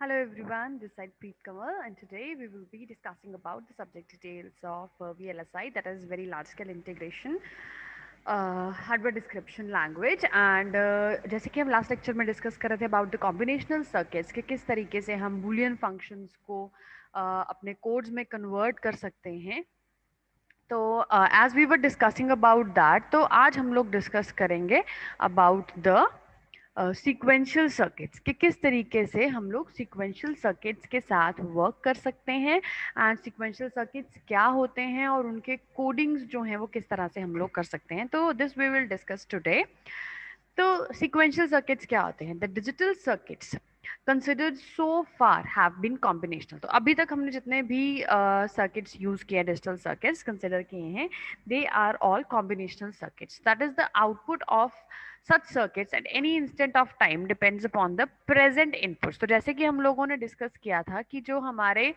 Hello everyone, this is Preet Kamal and today we will be discussing about the subject details of VLSI, that is very large scale integration hardware description language. and जैसे कि हम last lecture में discuss कर रहे थे about the combinational circuits कि किस तरीके से हम बूलियन फंक्शंस को अपने कोड्स में कन्वर्ट कर सकते हैं। तो as we were discussing about that, तो आज हम लोग डिस्कस करेंगे अबाउट द सीक्वेंशियल सर्किट्स कि किस तरीके से हम लोग सीक्वेंशियल सर्किट्स के साथ वर्क कर सकते हैं एंड सीक्वेंशियल सर्किट्स क्या होते हैं और उनके कोडिंग्स जो हैं वो किस तरह से हम लोग कर सकते हैं। तो this we will discuss today. तो सीक्वेंशियल सर्किट्स क्या होते हैं? The digital circuits considered so far have been combinational. तो अभी तक हमने जितने भी सर्किट्स यूज किए हैं, डिजिटल सर्किट्स कंसिडर किए हैं, they are all combinational circuits. That is the output of such circuits at any instant of time depends upon the present inputs। तो जैसे कि हम लोगों ने डिस्कस किया था कि जो हमारे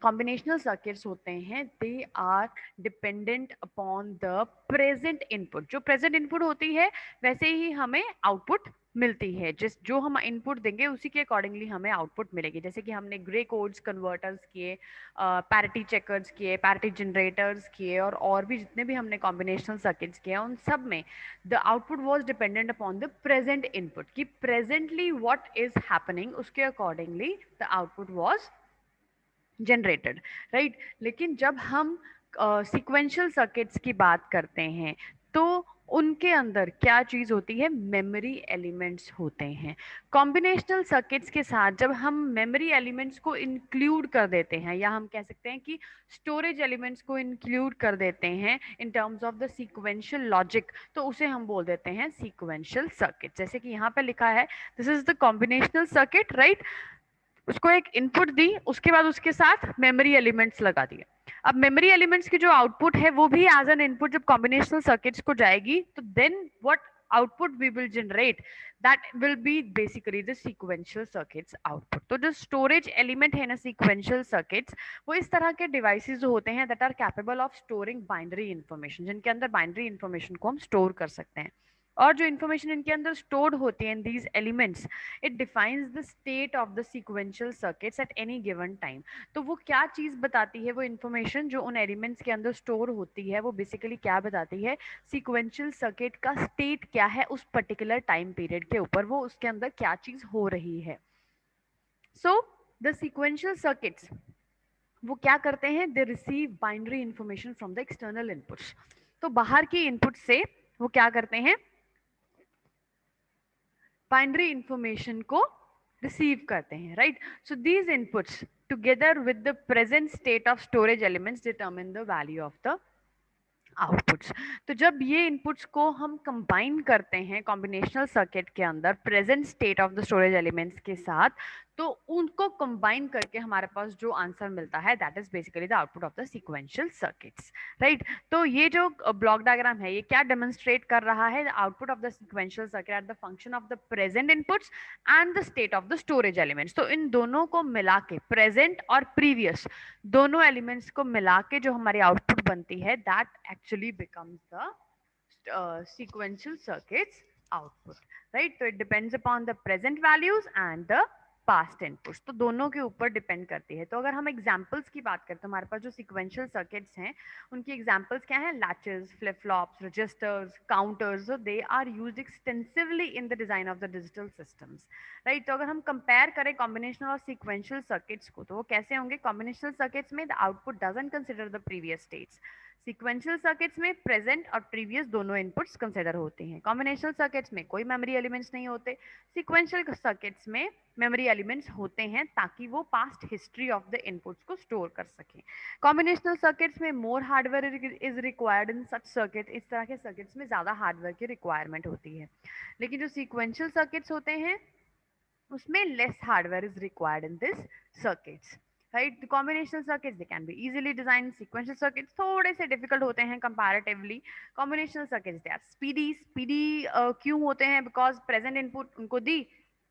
कॉम्बिनेशनल सर्किट्स होते हैं they are dependent upon the present input. जो प्रेजेंट इनपुट होती है वैसे ही हमें आउटपुट मिलती है, जिस जो हम इनपुट देंगे उसी के अकॉर्डिंगली हमें आउटपुट मिलेगी। जैसे कि हमने ग्रे कोड्स कन्वर्टर्स किए, पैरिटी चेकर्स किए, पैरिटी जनरेटर्स किए और भी जितने भी हमने कॉम्बिनेशनल सर्किट्स किए उन सब में the output was dependent upon the present input कि प्रेजेंटली व्हाट इज हैपनिंग, उसके accordingly the output was generated, right. लेकिन जब हम सीक्वेंशियल सर्किट्स की बात करते हैं तो उनके अंदर क्या चीज होती है? मेमोरी एलिमेंट्स होते हैं। कॉम्बिनेशनल सर्किट्स के साथ जब हम मेमोरी एलिमेंट्स को इंक्लूड कर देते हैं, या हम कह सकते हैं कि स्टोरेज एलिमेंट्स को इंक्लूड कर देते हैं in terms of the sequential logic, तो उसे हम बोल देते हैं सीक्वेंशियल सर्किट। जैसे कि यहाँ पे लिखा है, this is the combinational circuit, right. उसको एक इनपुट दी, उसके बाद उसके साथ मेमोरी एलिमेंट्स लगा दिए। अब मेमोरी एलिमेंट्स की जो आउटपुट है वो भी एज एन इनपुट जब कॉम्बिनेशनल सर्किट्स को जाएगी, तो then what output we will generate, that will be basically the sequential circuits output. तो जो स्टोरेज एलिमेंट है ना सीक्वेंशियल सर्किट्स, वो इस तरह के डिवाइसेस होते हैं that are capable of storing binary information, जिनके अंदर बाइनरी इंफॉर्मेशन को हम स्टोर कर सकते हैं। और जो इंफॉर्मेशन इनके अंदर स्टोर्ड होती है in these elements, it defines the state of the sequential circuits at any given time. तो वो क्या चीज बताती है? वो इंफॉर्मेशन जो उन एलिमेंट्स के अंदर स्टोर होती है वो बेसिकली क्या बताती है? सीक्वेंशियल सर्किट का स्टेट क्या है उस पर्टिकुलर टाइम पीरियड के ऊपर, वो उसके अंदर क्या चीज हो रही है। सो द सीक्वेंशियल सर्किट्स वो क्या करते हैं? They receive binary information from the external inputs. तो बाहर की इनपुट से वो क्या करते हैं? बाइनरी इंफॉर्मेशन को रिसीव करते हैं, right. So these inputs together with the present state of storage elements determine the value of the outputs. तो जब ये इनपुट्स को हम कंबाइन करते हैं कॉम्बिनेशनल सर्किट के अंदर present state of the storage elements के साथ, तो उनको कंबाइन करके हमारे पास जो आंसर मिलता है that is basically the output of the sequential circuits, right. तो ये जो ब्लॉक डायग्राम है ये क्या डेमोन्स्ट्रेट कर रहा है? The output of the sequential circuit at the function of the present inputs and the state of the storage elements. तो इन दोनों को मिला के, प्रेजेंट और प्रीवियस दोनों एलिमेंट्स को मिला के जो हमारी आउटपुट बनती है that actually becomes the sequential circuits output, right। तो it depends upon the present values and the past inputs, तो दोनों के ऊपर डिपेंड करती है। तो अगर हम एग्जांपल्स की बात करें तो हमारे पास जो सीक्वेंशियल सर्किट्स हैं उनकी एग्जांपल्स क्या हैं? Latches, flip flops, registers, counters, they are used extensively in the design of the digital systems, right. तो अगर हम कंपेयर करें कॉम्बिनेशनल और सीक्वेंशियल सर्किट्स को, तो वो कैसे होंगे? कॉम्बिनेशनल सर्किट्स में the output doesn't consider the previous states. Sequential circuits में प्रेजेंट और प्रीवियस दोनों इनपुट्स कंसिडर होते हैं। कॉम्बिनेशनल सर्किट्स में कोई मेमोरी एलिमेंट्स नहीं होते। सीक्वेंशियल सर्किट्स में मेमोरी एलिमेंट्स होते हैं ताकि वो past history of the inputs को स्टोर कर सकें। कॉम्बिनेशनल सर्किट्स में more hardware is required in such circuit, इस तरह के सर्किट्स में ज्यादा हार्डवेयर की रिक्वायरमेंट होती है। लेकिन जो सीक्वेंशियल सर्किट्स होते हैं उसमें less hardware is required in this circuits, right. The combinational circuits they can be easily design, sequential circuits थोड़े से डिफिकल्ट होते हैं comparatively. Combinational circuits they are speedy. Speedy क्यों होते हैं? बिकॉज प्रेजेंट इनपुट उनको दी,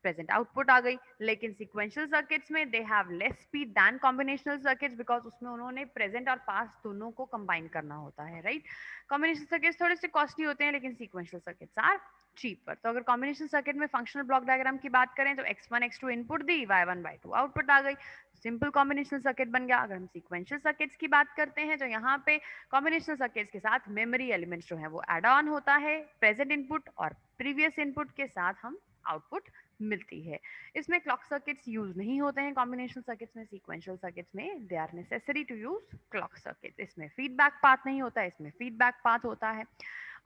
प्रेजेंट आउटपुट आ गई। लेकिन सीक्वेंशियल सर्किट्स में they have less speed than combinational circuits, because उसमें उन्होंने प्रेजेंट और पास्ट दोनों को कंबाइन करना होता है, राइट। कॉम्बिनेशन सर्किट्स थोड़े से कॉस्टली होते हैं, लेकिन सीक्वेंशियल सर्किट्स आर चीपर। तो अगर कॉम्बिनेशन सर्किट में फंक्शनल ब्लॉक डायग्राम की बात करें तो x1 x2 इनपुट दी, y1 y2 आउटपुट आ गई, सिंपल कॉम्बिनेशनल सर्किट बन गया। अगर हम सीक्वेंशियल सर्किट्स की बात करते हैं तो यहाँ पे कॉम्बिनेशनल सर्किट्स के साथ मेमोरी एलिमेंट्स जो है वो एड ऑन होता है, प्रेजेंट इनपुट और प्रीवियस इनपुट के साथ हम आउटपुट मिलती है। इसमें क्लॉक सर्किट्स यूज नहीं होते हैं कॉम्बिनेशनल सर्किट्स में। सीक्वेंशियल सर्किट्स में they are necessary to use clock circuits. इसमें फीडबैक पाथ नहीं होता है, इसमें फीडबैक पाथ होता है।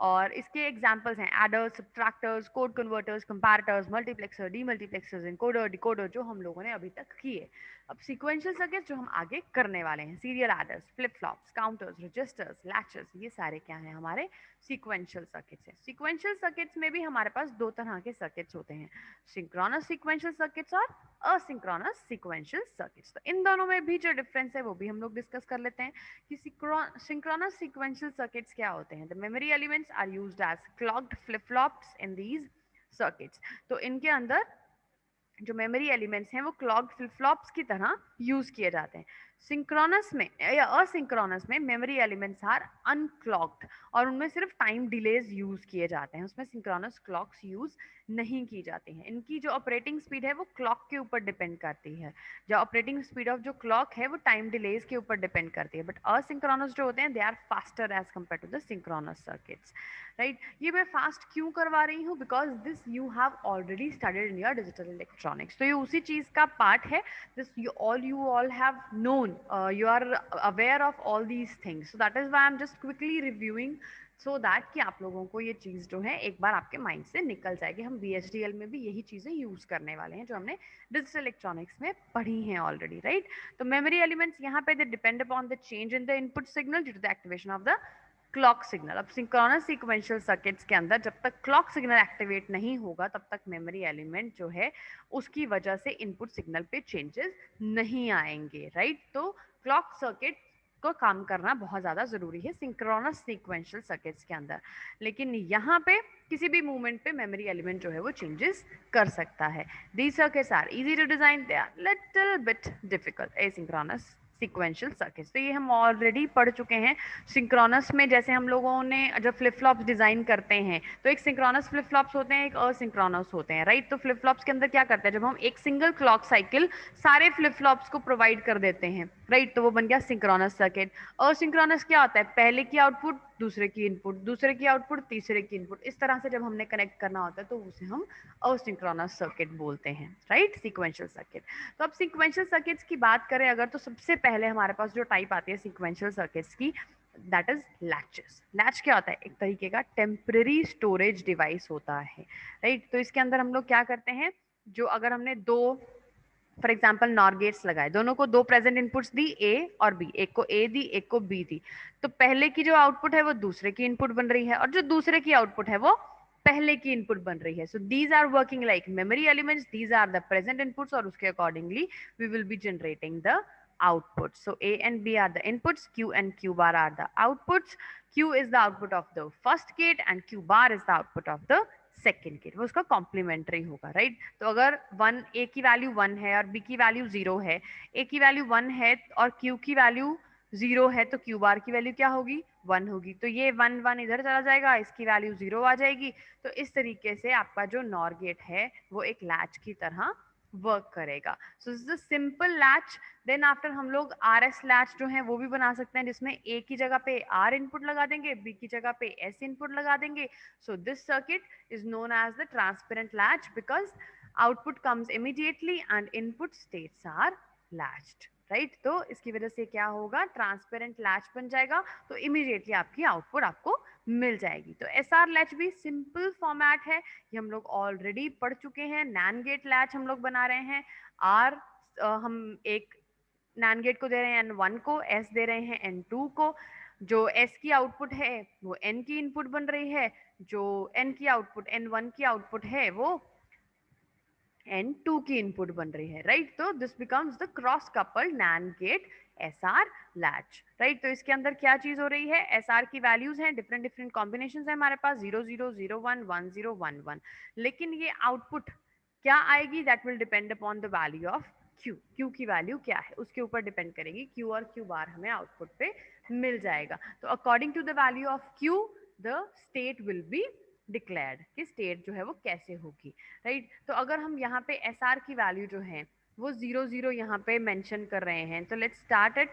और इसके एग्जांपल्स हैं adders, subtractors, code converters, comparators, multiplexer, demultiplexers, encoder, decoder, जो हम लोगों ने अभी तक किए। अब सीक्वेंशियल सर्किट्स जो हम आगे करने वाले हैं, serial adders, flip flops, counters, registers, latches, ये सारे क्या हैं हमारे सीक्वेंशियल सर्किट्स हैं। सीक्वेंशियल सर्किट्स में भी हमारे पास दो तरह के सर्किट्स होते हैं, सिंक्रोनस सीक्वेंशियल सर्किट्स और असिंक्रोनस सीक्वेंशियल सर्किट्स। तो इन दोनों में भी जो डिफरेंस है वो भी हम लोग डिस्कस कर लेते हैं कि सिंक्रोनस सीक्वेंशियल सर्किट्स क्या होते हैं। The memory elements are used as clocked flip flops in these circuits. तो इनके अंदर जो मेमोरी एलिमेंट्स हैं वो क्लॉक्ड फ्लिप फ्लॉप्स की तरह यूज किए जाते हैं। सिंक्रोनस में या असिंक्रोनस में मेमोरी एलिमेंट्स आर अनक्लॉक्ड और उनमें सिर्फ टाइम डिलेज यूज किए जाते हैं, उसमें सिंक्रोनस क्लॉक्स यूज नहीं की जाती हैं। इनकी जो ऑपरेटिंग स्पीड है वो क्लॉक के ऊपर डिपेंड करती है। जो ऑपरेटिंग स्पीड ऑफ जो क्लॉक है वो टाइम डिलेज के ऊपर डिपेंड करती है। बट असिंक्रोनस जो होते हैं they are faster as compare to the synchronous circuits, right. ये मैं फास्ट क्यों करवा रही हूँ, because this you have already studied in your digital electronics. तो ये उसी चीज का पार्ट है, this you all have known, you are aware of all these things, so that is why I'm just quickly reviewing so that कि आप लोगों को ये चीज़ जो है एक बार आपके माइंड से निकल जाएगी। हम BHDL में भी यही चीज़ें यूज़ करने वाले हैं जो हमने डिजिटल इलेक्ट्रॉनिक्स में पढ़ी हैं ऑलरेडी, राइट। तो मेमोरी एलिमेंट्स यहाँ पे they depend upon the change in the input signal due to the activation of the clock signal. अब सिंक्रोनस सीक्वेंशियल सर्किट्स के अंदर जब तक क्लॉक सिग्नल एक्टिवेट नहीं होगा तब तक मेमोरी एलिमेंट जो है उसकी वजह से इनपुट सिग्नल पे चेंजेस नहीं आएंगे, राइट। तो क्लॉक सर्किट को काम करना बहुत ज़्यादा ज़रूरी है सिंक्रोनस सीक्वेंशियल सर्किट्स के अंदर। लेकिन यहाँ पे किसी भी मूवमेंट पे मेमोरी एलिमेंट जो है वो चेंजेस कर सकता है। These circuits are easy to design, they are little bit difficult asynchronous sequential circuits. तो ये हम ऑलरेडी पढ़ चुके हैं। सिंक्रोनस में जैसे हम लोगों ने जब फ्लिप फ्लॉप्स डिजाइन करते हैं तो एक सिंक्रोनस फ्लिप फ्लॉप्स होते हैं, एक असिंक्रोनस होते हैं, राइट। तो फ्लिप फ्लॉप्स के अंदर क्या करते हैं, जब हम एक सिंगल क्लॉक साइकिल सारे फ्लिप फ्लॉप्स को प्रोवाइड कर देते हैं, राइट, तो वो बन गया सिंक्रोनस सर्किट। असिंक्रोनस क्या होता है, पहले की आउटपुट दूसरे की इनपुट, दूसरे की आउटपुट तीसरे की इनपुट, इस तरह से जब हमने कनेक्ट करना होता है तो उसे हम असिंक्रोनस सर्किट बोलते हैं, राइट, सीक्वेंशियल सर्किट। तो अब सीक्वेंशियल सर्किट्स की बात करें अगर, तो सबसे पहले हमारे पास जो टाइप आती है सीक्वेंशियल सर्किट्स की, दैट इज लैचेस। लैच क्या होता है, एक तरीके का टेम्पररी स्टोरेज डिवाइस होता है, राइट। तो इसके अंदर हम लोग क्या करते हैं, जो अगर हमने दो फॉर एग्जाम्पल नॉर गेट्स लगाए, दोनों को दो प्रेजेंट इनपुट्स दी ए और बी, एक को ए दी एक को बी दी, तो पहले की जो आउटपुट है वो दूसरे की इनपुट बन रही है और जो दूसरे की आउटपुट है वो पहले की इनपुट बन रही है। So these are working like memory elements, these are the present inputs और उसके accordingly we will be generating the output. So A and B are the inputs, Q and Q bar are the outputs. Q is the output of the first gate and Q bar is the output of the second gate, वो उसका complementary होगा, right. तो अगर one ए की value 1 है और B की value 0 है, ए की वैल्यू 1 है और क्यू की वैल्यू 0 है, तो क्यू बार की वैल्यू क्या होगी, 1 होगी। तो ये 1 1 इधर चला जाएगा, इसकी वैल्यू 0 आ जाएगी। तो इस तरीके से आपका जो नॉर गेट है वो एक लैच की तरह वर्क करेगा। So this is a simple latch. Then after हम लोग आर एस लैच जो है वो भी बना सकते हैं, जिसमें ए की जगह पे आर इनपुट लगा देंगे, बी की जगह पे एस इनपुट लगा देंगे। So this circuit is known as the transparent latch because output comes immediately and input states are latched, right। तो इसकी वजह से क्या होगा, ट्रांसपेरेंट लैच बन जाएगा, तो इमीडिएटली आपकी आउटपुट आपको मिल जाएगी। तो एसआर लैच भी सिंपल फॉर्मेट है, ये हम लोग ऑलरेडी पढ़ चुके हैं। नैन गेट लैच हम लोग बना रहे हैं, आर हम एक नैन गेट को दे रहे हैं N1 को, एस दे रहे हैं N2 को। जो एस की आउटपुट है वो एन की इनपुट बन रही है, जो एन की आउटपुट N1 की आउटपुट है वो N2 की इनपुट बन रही है, राइट। तो this becomes the cross coupled NAND gate SR latch, right. तो इसके अंदर क्या चीज हो रही है, एसआर की वैल्यूज हैं, डिफरेंट डिफरेंट कॉम्बिनेशंस है हमारे पास, 0 0 0 1 1 0 1 1, लेकिन ये आउटपुट क्या आएगी, that will depend upon the value of Q. Q की वैल्यू क्या है उसके ऊपर डिपेंड करेगी, क्यू और क्यू बार हमें आउटपुट पे मिल जाएगा। तो according to the value of Q the state will be declared, कि स्टेट जो है वो कैसे होगी, राइट। तो अगर हम यहाँ पे एस आर की वैल्यू जो है वो 0 0 यहाँ पे मेंशन कर रहे हैं, तो let's start at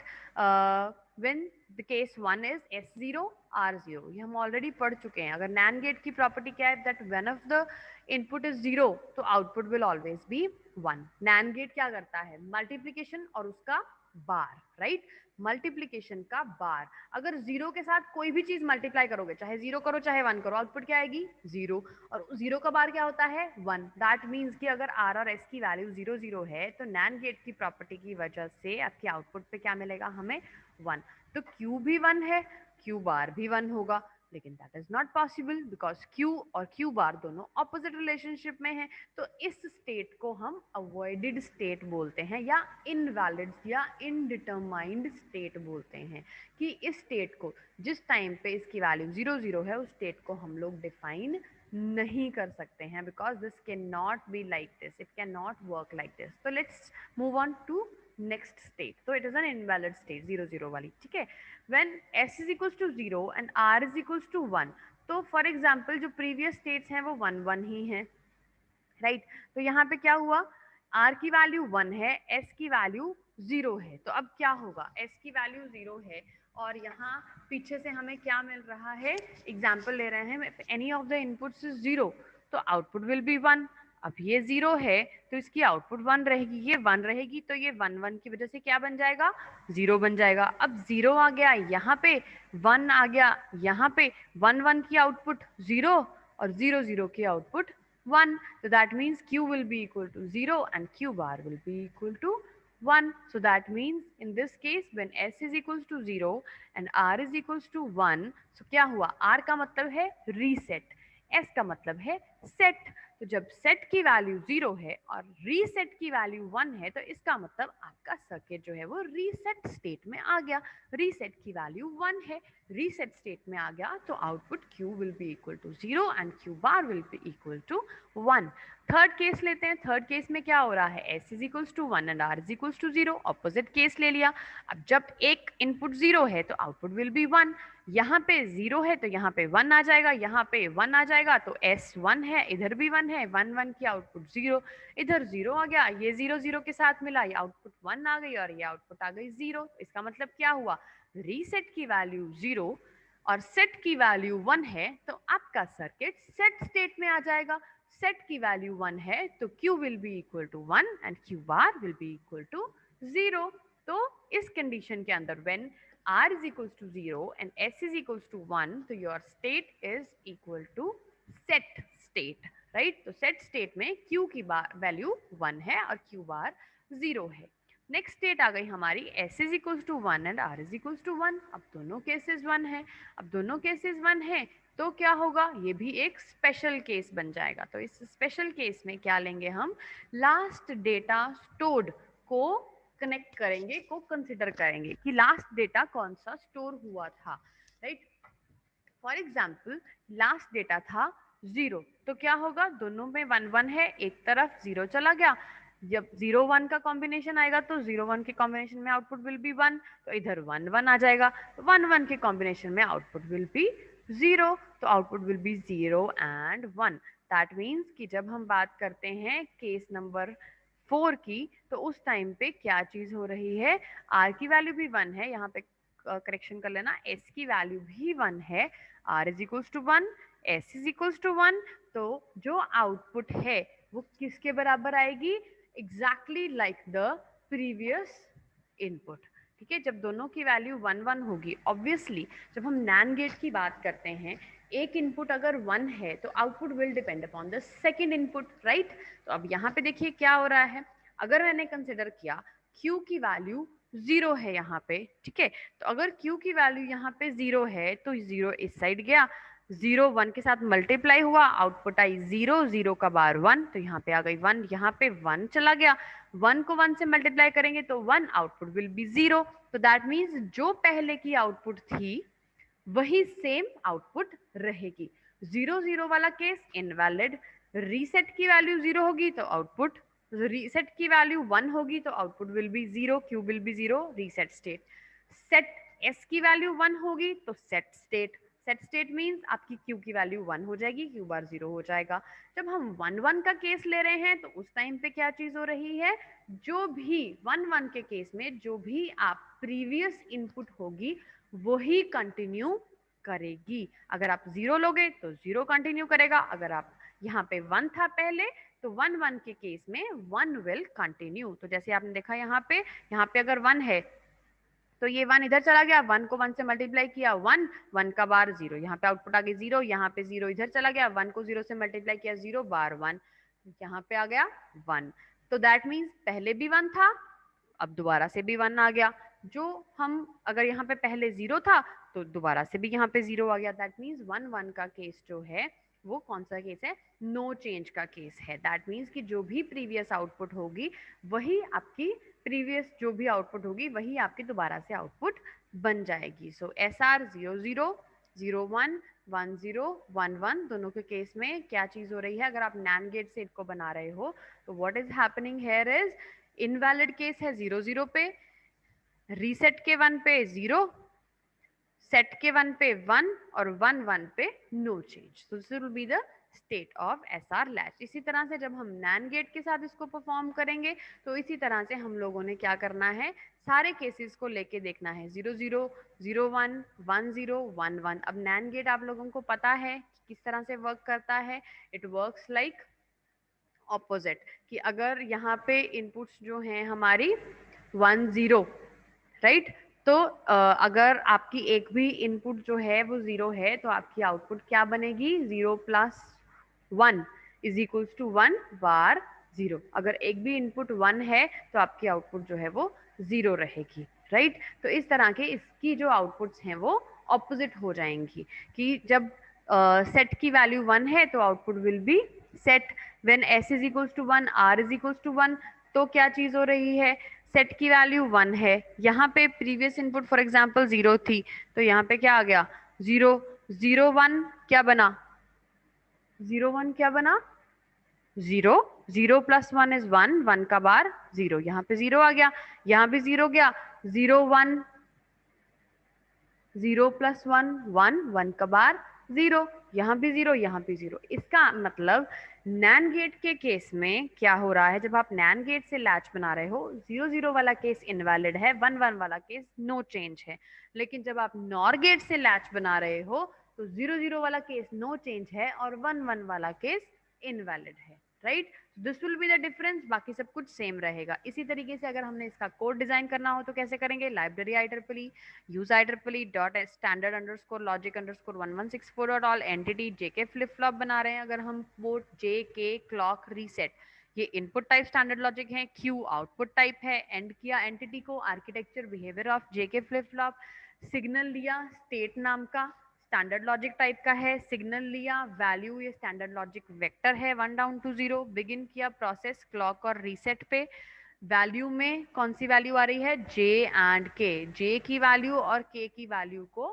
when the case 1 is S0 R0, ये हम ऑलरेडी पढ़ चुके हैं। अगर नैंड गेट की प्रॉपर्टी क्या है, that when of the input is 0 तो output will always be 1। NAND gate क्या करता है, मल्टीप्लीकेशन और उसका बार, राइट, मल्टीप्लीकेशन का बार। अगर 0 के साथ कोई भी चीज मल्टीप्लाई करोगे, चाहे 0 करो चाहे 1 करो, आउटपुट क्या आएगी 0, और 0 का बार क्या होता है 1। दैट मीन्स कि अगर R और S की वैल्यू 0 0 है तो नैंड गेट की प्रॉपर्टी की वजह से आपके आउटपुट पे क्या मिलेगा हमें 1। तो Q भी 1 है, Q बार भी 1 होगा, लेकिन that is not possible because Q और Q बार दोनों ऑपोजिट रिलेशनशिप में हैं। तो इस स्टेट को हम अवॉइडेड स्टेट बोलते हैं, या इनवैलिड या इनडिटरमाइंड स्टेट बोलते हैं, कि इस स्टेट को जिस टाइम पे इसकी वैल्यू 0 0 है उस स्टेट को हम लोग डिफाइन नहीं कर सकते हैं, because this can not be like this, it can not work like this. तो let's move on to next state. तो it is an invalid state 0 0 वाली, ठीक है। when s is equals to 0 and r is equals to 1, तो for example जो previous states हैं वो 1 1 ही हैं, राइट। तो यहाँ पे क्या हुआ, r की वैल्यू 1 है, s की वैल्यू 0 है। तो अब क्या होगा, s की वैल्यू 0 है और यहाँ पीछे से हमें क्या मिल रहा है, एग्जाम्पल ले रहे हैं, any of the inputs is 0 तो आउटपुट विल बी 1। अब ये 0 है तो इसकी आउटपुट 1 रहेगी, ये 1 रहेगी तो ये 1 1 की वजह से क्या बन जाएगा 0 बन जाएगा। अब 0 आ गया यहाँ पे, 1 आ गया यहाँ पे, 1 1 की आउटपुट 0 और 0 0 की output 1. So that means Q will be equal to 0 and Q bar will be equal to 1. So that means in this case when S is equals to 0 and R is equals to 1, so क्या हुआ, R का मतलब है reset, S का मतलब है set। तो जब सेट की वैल्यू 0 है और रीसेट की वैल्यू 1 है तो इसका मतलब आपका सर्किट जो है वो रीसेट स्टेट में आ गया। रीसेट की वैल्यू 1 है, रीसेट स्टेट में आ गया तो output Q will be equal to 0 and Q bar will be equal to 1। Third case लेते हैं, थर्ड केस में क्या हो रहा है, S is equals to 1 and R is equals to 0, opposite case ले लिया। अब जब एक इनपुट 0 है तो आउटपुट विल बी 1, यहाँ पे 0 है तो यहाँ पे 1 आ जाएगा, यहाँ पे 1 आ जाएगा तो S 1 है, इधर भी 1 है, 1 1 की आउटपुट 0, इधर 0 आ गया, ये 0 0 के साथ मिला, ये आउटपुट 1 आ गई और ये आउटपुट आ गई 0। इसका मतलब क्या हुआ, रीसेट की वैल्यू 0 और सेट की वैल्यू 1 है तो आपका सर्किट सेट स्टेट में आ जाएगा। सेट की वैल्यू 1 है तो Q will be equal to 1 and Q bar will be equal to 0। तो इस कंडीशन के अंदर when R is equals to 0 and S is equals to 1, तो your state is equal to set state, right? तो set state में Q की value 1 है और Q बार 0 है। नेक्स्ट स्टेट आ गई हमारी S is equals to 1 and R is equals to 1। अब दोनों केसेस 1 है, अब दोनों केसेस 1 है तो क्या होगा, ये भी एक स्पेशल केस बन जाएगा। तो इस स्पेशल केस में क्या लेंगे हम, लास्ट डेटा स्टोर्ड को कनेक्ट करेंगे, को कंसिडर करेंगे कि लास्ट डेटा कौन सा स्टोर हुआ था, right. For example last data था 0 तो क्या होगा, दोनों में 1 1 है, एक तरफ 0 चला गया, जब 0 1 का कॉम्बिनेशन आएगा तो 0 1 के कॉम्बिनेशन में आउटपुट विल बी 1, तो इधर 1 1 आ जाएगा, 1 1 के कॉम्बिनेशन में आउटपुट विल बी 0, तो output will B 0 and 1। That means कि जब हम बात करते हैं केस नंबर 4 की तो उस टाइम पे क्या चीज हो रही है, R की वैल्यू भी 1 है, यहाँ पे करेक्शन कर लेना, S की वैल्यू भी 1 है, R is equals to 1, S is equals to 1, तो जो आउटपुट है वो किसके बराबर आएगी, exactly like the previous input, ठीक है। जब दोनों की वैल्यू 1 1 होगी, ऑब्वियसली जब हम नैंड गेट की बात करते हैं, एक इनपुट अगर 1 है तो output will depend upon the second input, right. तो अब यहाँ पे देखिए क्या हो रहा है, अगर मैंने कंसिडर किया Q की वैल्यू 0 है यहाँ पे, ठीक है, तो अगर Q की वैल्यू यहाँ पे 0 है तो 0 इस साइड गया, 0 1 के साथ मल्टीप्लाई हुआ, आउटपुट आई 0 0 का बार 1, तो यहाँ पे आ गई 1, यहाँ पे 1 चला गया, 1 को 1 से मल्टीप्लाई करेंगे तो 1, आउटपुट विल बी 0। तो दैट मीन्स जो पहले की आउटपुट थी वही सेम आउटपुट रहेगी। 0 0 वाला केस इनवैलिड, रीसेट की वैल्यू 0 होगी तो आउटपुट, रीसेट की वैल्यू 1 होगी तो output will B 0, Q will be 0, reset state. Set S की वैल्यू 1 होगी तो set state, set state means आपकी क्यू की वैल्यू 1 हो जाएगी, क्यू बार 0 हो जाएगा। जब हम 1 1 का केस ले रहे हैं तो उस टाइम पे क्या चीज हो रही है, जो भी 1 1 के केस में जो भी आप प्रीवियस इनपुट होगी वही कंटिन्यू करेगी। अगर आप 0 लोगे तो 0 कंटिन्यू करेगा, अगर आप यहाँ पे 1 था पहले तो 1 1 के केस में 1 विल कंटिन्यू। तो जैसे आपने देखा यहाँ पे अगर 1 है तो ये 1 इधर चला गया, 1 को 1 से मल्टीप्लाई किया 1, 1 का बार 0, यहाँ पे आउटपुट आ गई 0, यहाँ पे 0 इधर चला गया, 1 को 0 से मल्टीप्लाई किया 0 बार 1, यहाँ पे आ गया 1। तो दैट मीन्स पहले भी 1 था, अब दोबारा से भी 1 आ गया। जो हम अगर यहाँ पे पहले 0 था तो दोबारा से भी यहाँ पे 0 आ गया। दैट मीन्स 1 1 का केस जो है वो कौन सा केस है, नो चेंज का केस है। दैट मीन्स कि जो भी प्रीवियस आउटपुट होगी वही आपकी प्रीवियस जो भी आउटपुट होगी वही आपकी दोबारा से आउटपुट बन जाएगी। सो एस आर 0 0 0 1 1 0 1 1 दोनों के केस में क्या चीज हो रही है, अगर आप नैंड गेट से इनको बना रहे हो तो what is happening here is invalid case है 0 0 पे, रीसेट के 1 पे 0, सेट के 1 पे 1 और 1 1 पे no change. So this will be the state of SR latch. इसी तरह से जब हम नैन गेट के साथ इसको परफॉर्म करेंगे तो इसी तरह से हम लोगों ने क्या करना है, सारे केसेस को लेके देखना है 0 0 0 1 1 0 1 1। अब नैन गेट आप लोगों को पता है किस तरह से वर्क करता है, इट वर्क्स लाइक ऑपोजिट, कि अगर यहाँ पे इनपुट्स जो हैं हमारी 1 0 राइट, तो अगर आपकी एक भी इनपुट जो है वो 0 है तो आपकी आउटपुट क्या बनेगी, 0 प्लस 1 इज इक्वल्स टू 1 बार 0। अगर एक भी इनपुट 1 है तो आपकी आउटपुट जो है वो 0 रहेगी, राइट। तो इस तरह के इसकी जो आउटपुट्स हैं वो ऑपोजिट हो जाएंगी, कि जब सेट की वैल्यू 1 है तो output will be set, when s is equals to 1 r is equals to 1, तो क्या चीज हो रही है, सेट की वैल्यू 1 है, यहाँ पे प्रीवियस इनपुट फॉर एग्जांपल 0 थी तो यहाँ पे क्या आ गया 0 0 1 क्या बना, 0 1 क्या बना 0, 0 प्लस 1 इज 1, 1 का बार 0, यहाँ पे 0 आ गया, यहाँ भी 0 गया, 0 1 0 प्लस 1 1, 1 का बार 0, यहाँ भी 0 यहाँ भी 0। इसका मतलब नैन गेट के केस में क्या हो रहा है, जब आप नैन गेट से लैच बना रहे हो 0 0 वाला केस इनवैलिड है, 1 1 वाला केस नो चेंज है। लेकिन जब आप नॉर गेट से लैच बना रहे हो तो 0 0 वाला केस नो चेंज है और 1 1 वाला केस इनवैलिड है, right. This will be the difference, बाकी सब कुछ सेम रहेगा। इसी तरीके से अगर हमने इसका कोड डिजाइन करना हो तो कैसे करेंगे, library IEEE use IEEE dot standard underscore logic underscore 1164 dot all entity JK flip flop बना रहे हैं अगर हम, वो JK clock reset ये इनपुट टाइप स्टैंडर्ड लॉजिक है, Q आउटपुट टाइप है, एंड किया एंटिटी को architecture behaviour of JK flip flop, signal लिया स्टेट नाम का स्टैंडर्ड लॉजिक टाइप का है, सिग्नल लिया वैल्यू ये स्टैंडर्ड लॉजिक वेक्टर है 1 डाउन टू 0, बिगिन किया प्रोसेस क्लॉक और रीसेट पे, वैल्यू में कौन सी वैल्यू आ रही है, जे एंड के, जे की वैल्यू और के की वैल्यू को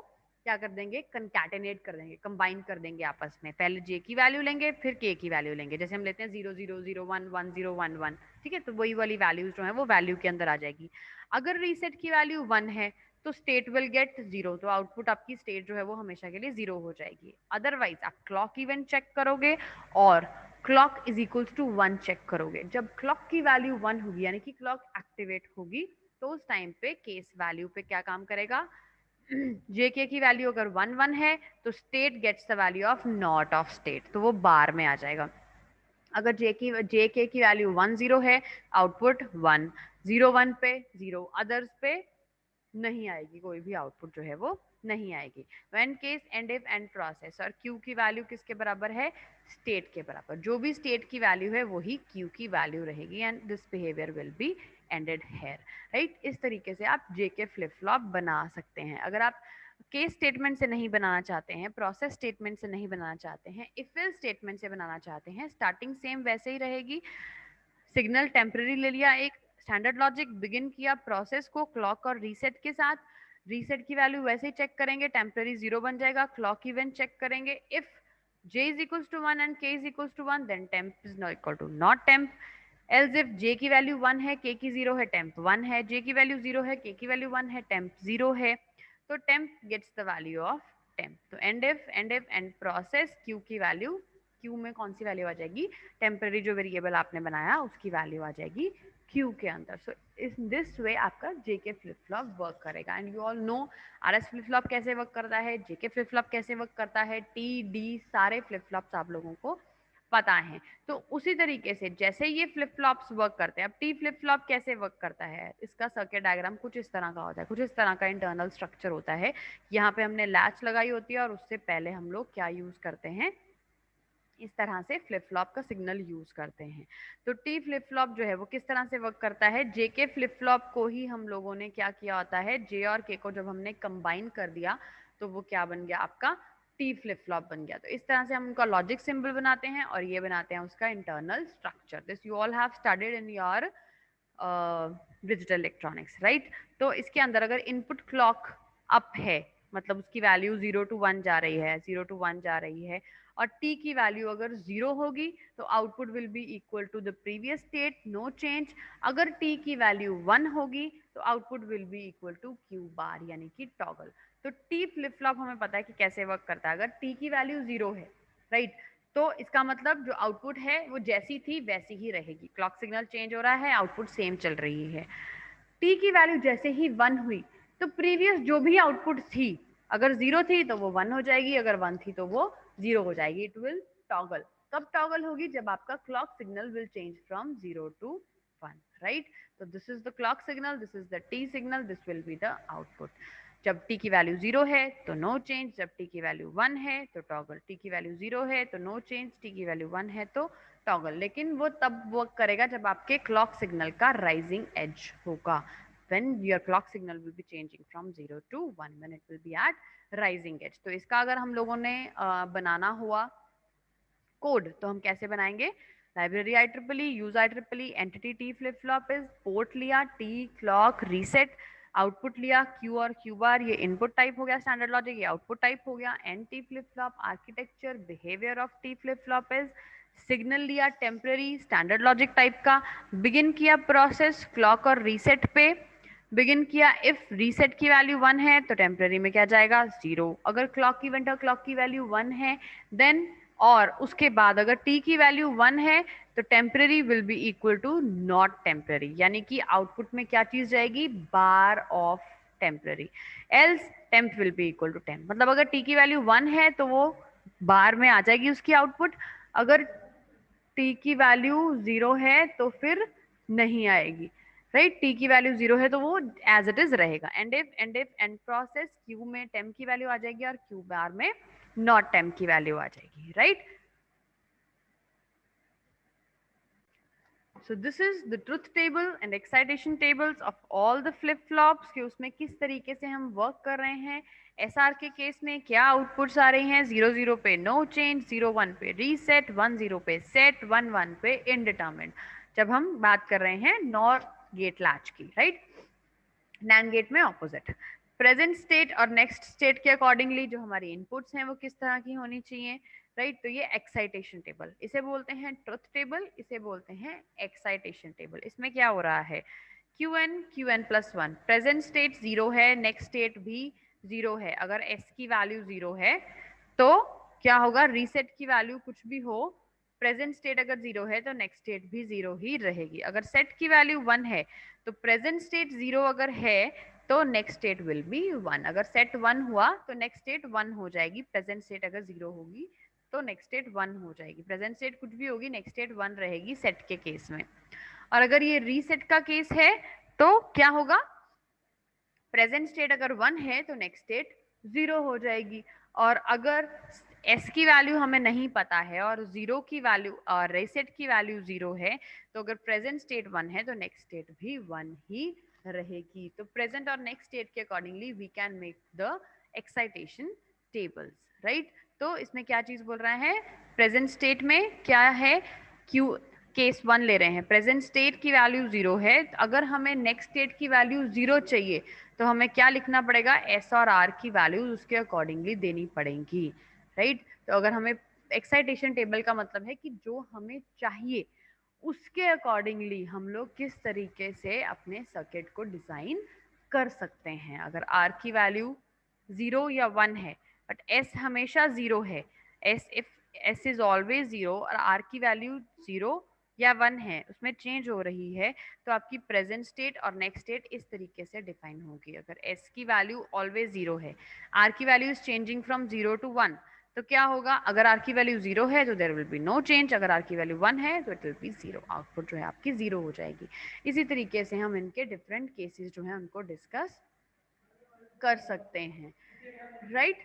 क्या कर देंगे, कंकैटिनेट कर देंगे, कंबाइन कर देंगे आपस में, पहले जे की वैल्यू लेंगे फिर के की वैल्यू लेंगे, जैसे हम लेते हैं 0 0 0 1 1 0 1 1, ठीक है, तो वही वाली वैल्यूज जो है वो वैल्यू के अंदर आ जाएगी। अगर रीसेट की वैल्यू 1 है तो स्टेट विल गेट 0, तो आउटपुट आपकी स्टेट जो है वो हमेशा के लिए 0 हो जाएगी। अदरवाइज आप क्लॉक इवेंट चेक करोगे और clock is equals to 1 check करोगे, जब क्लॉक की वैल्यू 1 होगी यानी कि क्लॉक एक्टिवेट होगी तो उस टाइम पे केस वैल्यू पे क्या काम करेगा, जेके की वैल्यू अगर 1 1 है तो state gets the value of not of state, तो वो बार में आ जाएगा। अगर जेके की वैल्यू 1 0 है आउटपुट 1, 0 1 पे 0, अदर्स पे नहीं आएगी, कोई भी आउटपुट जो है वो नहीं आएगी। When case and if and process, और क्यू की वैल्यू किसके बराबर है, स्टेट के बराबर, जो भी स्टेट की वैल्यू है वही क्यू की वैल्यू रहेगी, and this behaviour will be ended here, right. इस तरीके से आप जेके फ्लिप फ्लॉप बना सकते हैं। अगर आप केस स्टेटमेंट से नहीं बनाना चाहते हैं, प्रोसेस स्टेटमेंट से नहीं बनाना चाहते हैं, इफ एल्स स्टेटमेंट से बनाना चाहते हैं, स्टार्टिंग सेम वैसे ही रहेगी, सिग्नल टेम्पररी ले लिया, एक स्टैंडर्ड लॉजिक बिगिन किया प्रोसेस को क्लॉक और रीसेट के साथ, रीसेट की वैल्यू वैसे ही चेक करेंगे, टेम्पररी 0 बन जाएगा, क्लॉक इवेंट चेक करेंगे, if j is equals to 1 and k is equals to 1, then temp is not equal to not temp. Else if j की वैल्यू 1 है, k की 0 है, temp 1 है, j की वैल्यू 0 है, k की वैल्यू 1 है, temp 0 है, तो temp gets the value of temp. तो end process q की वैल्यू, q में कौन सी वैल्यू आ जाएगी, टेम्पररी जो वेरिएबल आपने बनाया उसकी वैल्यू आ जाएगी q के अंदर. सो इन दिस वे आपका jk फ्लिप फ्लॉप वर्क करेगा. And you all know rs flip flop कैसे वर्क करता है, jk फ्लिप फ्लॉप कैसे वर्क करता है, t d सारे फ्लिप फ्लॉप्स आप लोगों को पता है. तो उसी तरीके से जैसे ये फ्लिप फ्लॉप्स वर्क करते हैं, अब टी फ्लिप फ्लॉप कैसे वर्क करता है, इसका सर्किट डायग्राम कुछ इस तरह का होता है, कुछ इस तरह का इंटरनल स्ट्रक्चर होता है. यहाँ पे हमने लैच लगाई होती है और उससे पहले हम लोग क्या यूज करते हैं, इस तरह से फ्लिप फ्लॉप का सिग्नल यूज करते हैं. तो टी फ्लिप फ्लॉप जो है वो किस तरह से वर्क करता है, जे के फ्लिप फ्लॉप को ही हम लोगों ने क्या किया होता है, जे और के को जब हमने कंबाइन कर दिया तो वो क्या बन गया आपका टी फ्लिप फ्लॉप बन गया. तो इस तरह से हम उनका लॉजिक सिंबल बनाते हैं और ये बनाते हैं उसका internal structure. This you all have studied in your digital electronics, right. तो इसके अंदर अगर इनपुट क्लॉक अप है, मतलब उसकी वैल्यू 0 to 1 जा रही है, 0 to 1 जा रही है, और t की वैल्यू अगर 0 होगी तो output will be equal to the previous state, no change. अगर t की वैल्यू 1 होगी तो output will be equal to q bar यानी कि टॉगल. तो t फ्लिप फ्लॉप हमें पता है कि कैसे वर्क करता है. अगर t की वैल्यू 0 है, राइट, तो इसका मतलब जो आउटपुट है वो जैसी थी वैसी ही रहेगी. क्लॉक सिग्नल चेंज हो रहा है, आउटपुट सेम चल रही है. टी की वैल्यू जैसे ही 1 हुई तो प्रीवियस जो भी आउटपुट थी, अगर 0 थी तो वो 1 हो जाएगी, अगर 1 थी तो वो 0 हो जाएगी. It will toggle. कब टॉगल होगी, जब आपका clock signal will change from 0 to 1, right. तो this is the clock signal, this is the T signal, this will be the output. जब t की वैल्यू 0 है तो नो चेंज, जब t की वैल्यू 1 है तो टॉगल, t की वैल्यू 0 है तो नो चेंज, t की वैल्यू 1 है तो टॉगल. लेकिन वो तब वर्क करेगा जब आपके क्लॉक सिग्नल का राइजिंग एज होगा, when your clock signal will be changing from 0 to 1, when it will be at rising edge. तो इसका अगर हम लोगों ने बनाना हुआ कोड तो हम कैसे बनाएंगे, library IEEE, use IEEE, entity T flip flop is, port लिया टी, क्लॉक रीसेट, आउटपुट लिया क्यू और क्यू बार, ये इनपुट टाइप हो गया स्टैंडर्ड लॉजिक, ये आउटपुट टाइप हो गया end T flip flop. Architecture behaviour of T flip flop is, signal लिया टेम्पररी स्टैंडर्ड लॉजिक टाइप का, बिगिन किया प्रोसेस क्लॉक और रीसेट पे, बिगिन किया. इफ रीसेट की वैल्यू 1 है तो टेम्पररी में क्या जाएगा 0, अगर क्लॉक इवेंट और क्लॉक की वैल्यू 1 है देन, और उसके बाद अगर t की वैल्यू 1 है तो temporary will be equal to not temporary, यानी कि आउटपुट में क्या चीज जाएगी, bar of temporary. Else temp will be equal to temp, मतलब अगर t की वैल्यू 1 है तो वो बार में आ जाएगी उसकी आउटपुट, अगर t की वैल्यू 0 है तो फिर नहीं आएगी, राइट. t की वैल्यू 0 है तो वो एज इट इज रहेगा. And if and process q में टेम्प की वैल्यू आ जाएगी और q बार में नॉट टेम्प की वैल्यू आ जाएगी, right. So this is the truth table and excitation tables of all the flip flops कि उसमें किस तरीके से हम वर्क कर रहे हैं. SR के केस में क्या आउटपुट्स आ रही हैं, 0 0 पे नो चेंज, 0 1 पे रीसेट, 1 0 पे सेट, 1 1 पे इनडिटरमिनेट, जब हम बात कर रहे हैं नॉर गेट लैच की, राइट. नैंड गेट में ऑपोजिट. प्रेजेंट स्टेट और नेक्स्ट स्टेट के अकॉर्डिंगली जो हमारी इनपुट्स हैं वो किस तरह की होनी चाहिए, राइट. तो ये एक्साइटेशन टेबल, इसे बोलते हैं ट्रुथ टेबल, इसे बोलते हैं एक्साइटेशन टेबल. इसमें क्या हो रहा है, Qn+1, प्रेजेंट स्टेट 0 है, नेक्स्ट स्टेट भी 0 है. अगर S की वैल्यू 0 है तो क्या होगा, रीसेट की वैल्यू कुछ भी हो, प्रेजेंट स्टेट अगर 0 है तो नेक्स्ट स्टेट भी 0 ही रहेगी. अगर सेट की वैल्यू 1 है तो प्रेजेंट स्टेट 0 अगर है तो नेक्स्ट स्टेट विल बी 1. अगर सेट 1 हुआ तो नेक्स्ट स्टेट 1 हो जाएगी, प्रेजेंट स्टेट अगर 0 होगी तो नेक्स्ट स्टेट 1 हो जाएगी, प्रेजेंट स्टेट कुछ भी होगी नेक्स्ट स्टेट 1 रहेगी सेट के केस में. और अगर ये रीसेट का केस है तो क्या होगा, प्रेजेंट स्टेट अगर 1 है तो नेक्स्ट स्टेट 0 हो जाएगी. और अगर S की वैल्यू हमें नहीं पता है और 0 की वैल्यू और रीसेट की वैल्यू 0 है तो अगर प्रेजेंट स्टेट 1 है तो नेक्स्ट स्टेट भी 1 ही रहेगी. तो प्रेजेंट और नेक्स्ट स्टेट के accordingly we can make the excitation tables, right. तो इसमें क्या चीज बोल रहा है, प्रेजेंट स्टेट में क्या है, क्यू केस 1 ले रहे हैं, प्रेजेंट स्टेट की वैल्यू 0 है, अगर हमें नेक्स्ट स्टेट की वैल्यू 0 चाहिए तो हमें क्या लिखना पड़ेगा, S और R की वैल्यूज उसके अकॉर्डिंगली देनी पड़ेंगी, राइट. तो अगर हमें एक्साइटेशन टेबल का मतलब है कि जो हमें चाहिए उसके अकॉर्डिंगली हम लोग किस तरीके से अपने सर्किट को डिजाइन कर सकते हैं। अगर आर की वैल्यू 0 या 1 है बट एस हमेशा 0 है, S if S is always 0 और आर की वैल्यू 0 या 1 है, उसमें चेंज हो रही है, तो आपकी प्रेजेंट स्टेट और नेक्स्ट स्टेट इस तरीके से डिफाइन होगी। अगर एस की वैल्यू ऑलवेज 0 है, आर की value is changing from 0 to 1, तो क्या होगा, अगर आर की वैल्यू 0 है तो there will be no change, अगर आर की वैल्यू 1 है तो इट विल बी 0, आउटपुट जो है आपकी 0 हो जाएगी। इसी तरीके से हम इनके डिफरेंट केसेस जो है उनको डिस्कस कर सकते हैं, राइट।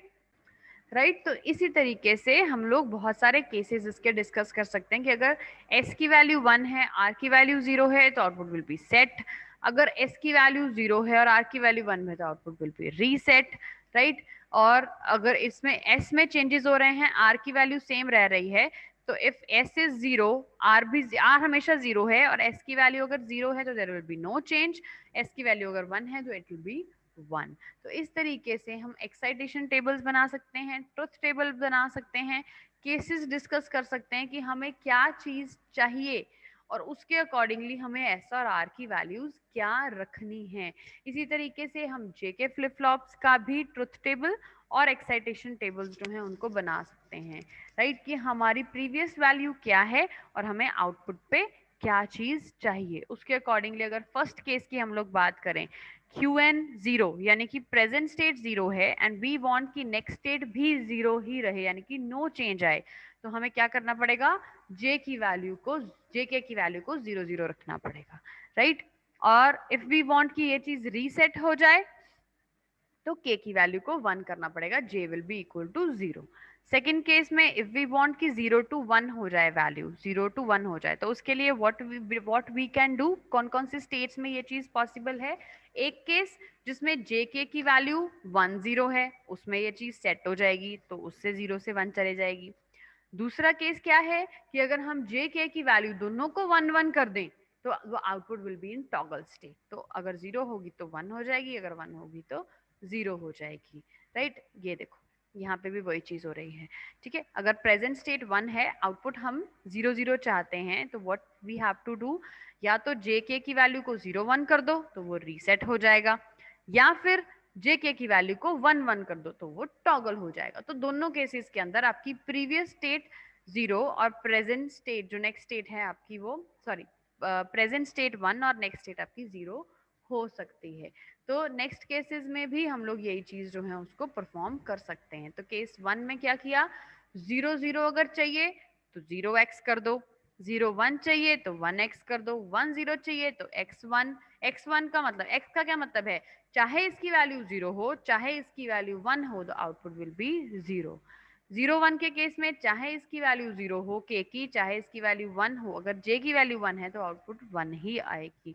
राइट, तो इसी तरीके से हम लोग बहुत सारे केसेस इसके डिस्कस कर सकते हैं कि अगर s की वैल्यू 1 है, r की वैल्यू 0 है तो आउटपुट विल बी सेट, अगर s की वैल्यू 0 है और r की वैल्यू 1 है तो output will B reset, right. और अगर इसमें s में चेंजेस हो रहे हैं, r की वैल्यू सेम रह रही है, तो इफ s इज 0, r हमेशा 0 है और s की वैल्यू अगर 0 है तो there will be no change, s की वैल्यू अगर 1 है तो इट विल बी 1। तो इस तरीके से हम एक्साइटेशन टेबल्स बना सकते हैं, ट्रुथ टेबल बना सकते हैं, केसेस डिस्कस कर सकते हैं कि हमें क्या चीज चाहिए और उसके अकॉर्डिंगली हमें एस और आर की वैल्यूज क्या रखनी है। इसी तरीके से हम जेके फ्लिप फ्लॉप्स का भी ट्रुथ टेबल और एक्साइटेशन टेबल्स जो हैं उनको बना सकते हैं, राइट, कि हमारी प्रीवियस वैल्यू क्या है और हमें आउटपुट पे क्या चीज चाहिए। उसके अकॉर्डिंगली अगर फर्स्ट केस की हम लोग बात करें, क्यू एन 0 यानी कि प्रेजेंट स्टेट 0 है एंड वी वांट कि नेक्स्ट स्टेट भी 0 ही रहे यानी कि नो चेंज आए, तो हमें क्या करना पड़ेगा, जे की वैल्यू को जेके की वैल्यू को 0 0 रखना पड़ेगा, राइट। और इफ वी वांट कि ये चीज रीसेट हो जाए तो k की वैल्यू को 1 करना पड़ेगा, j will be equal to 0। Second case में इफ वी वांट कि 0 to 1 हो जाए, वैल्यू 0 to 1 हो जाए, तो उसके लिए व्हाट वी कैन डू, कौन कौन से स्टेट्स में ये चीज पॉसिबल है। एक केस जिसमें jk की वैल्यू 1 0 है, उसमें ये चीज सेट हो जाएगी, तो उससे 0 से 1 चले जाएगी। दूसरा केस क्या है कि अगर हम jk की वैल्यू दोनों को 1 1 कर दें तो वो output will be in toggle state, तो अगर 0 होगी तो 1 हो जाएगी, अगर 1 होगी तो 0 हो जाएगी, राइट। ये देखो यहाँ पे भी वही चीज हो रही है, ठीक है। अगर प्रेजेंट स्टेट 1 है, आउटपुट हम 0 0 चाहते हैं, तो what we have to do, या तो jk की वैल्यू को 0 1 कर दो तो वो रीसेट हो जाएगा, या फिर jk की वैल्यू को 1 1 कर दो तो वो टॉगल हो जाएगा। तो दोनों केसेस के अंदर आपकी प्रीवियस स्टेट 0 और प्रेजेंट स्टेट जो नेक्स्ट स्टेट है आपकी वो सॉरी प्रेजेंट स्टेट 1 और नेक्स्ट स्टेट आपकी 0 हो सकती है। तो नेक्स्ट केसेस में भी हम लोग यही चीज जो है उसको परफॉर्म कर सकते हैं। तो केस 1 में क्या किया, 0 0 अगर चाहिए तो 0x कर दो, 0 1 चाहिए तो 1x कर दो, 1 0 चाहिए तो x1। x1 का मतलब, x का क्या मतलब है, चाहे इसकी वैल्यू 0 हो चाहे इसकी वैल्यू 1 हो, तो आउटपुट विल बी 0। 0 1 के केस में चाहे इसकी वैल्यू 0 हो k की, चाहे इसकी वैल्यू 1 हो, अगर j की वैल्यू 1 है तो आउटपुट 1 ही आएगी,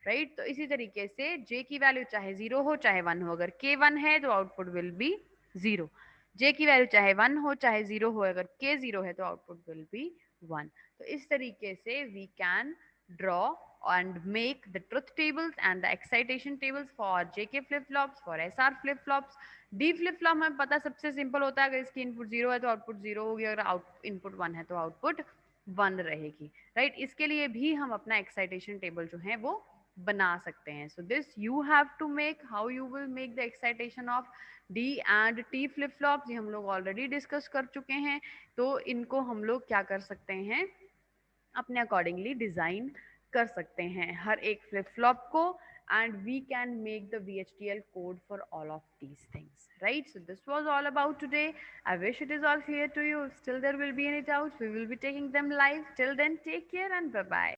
राइट। तो इसी तरीके से j की वैल्यू चाहे 0 हो चाहे 1 हो, अगर k 1 है तो आउटपुट विल बी 0। j की वैल्यू चाहे 1 हो चाहे 0 हो, अगर k 0 है तो आउटपुट विल बी 1। तो इस तरीके से we can draw and make the truth tables and the excitation tables for JK flip flops, for SR flip flops। D flip flop हमें पता सबसे सिंपल होता है, अगर इसकी इनपुट 0 है तो आउटपुट 0 होगी, अगर आउट इनपुट 1 है तो आउटपुट 1 रहेगी, राइट। इसके लिए भी हम अपना एक्साइटेशन टेबल जो है वो बना सकते हैं। So this you have to make, how you will make the excitation of D and T flip flops, ये हम लोग ऑलरेडी डिस्कस कर चुके हैं। तो इनको हम लोग क्या कर सकते हैं, अपने अकॉर्डिंगली डिजाइन कर सकते हैं हर एक फ्लिप फ्लॉप को, and we can make the VHDL code for all of these things, right? So this was all about today. I wish it is all clear to you. If still there will be any doubts, we will be taking them live. Till then, take care and bye bye.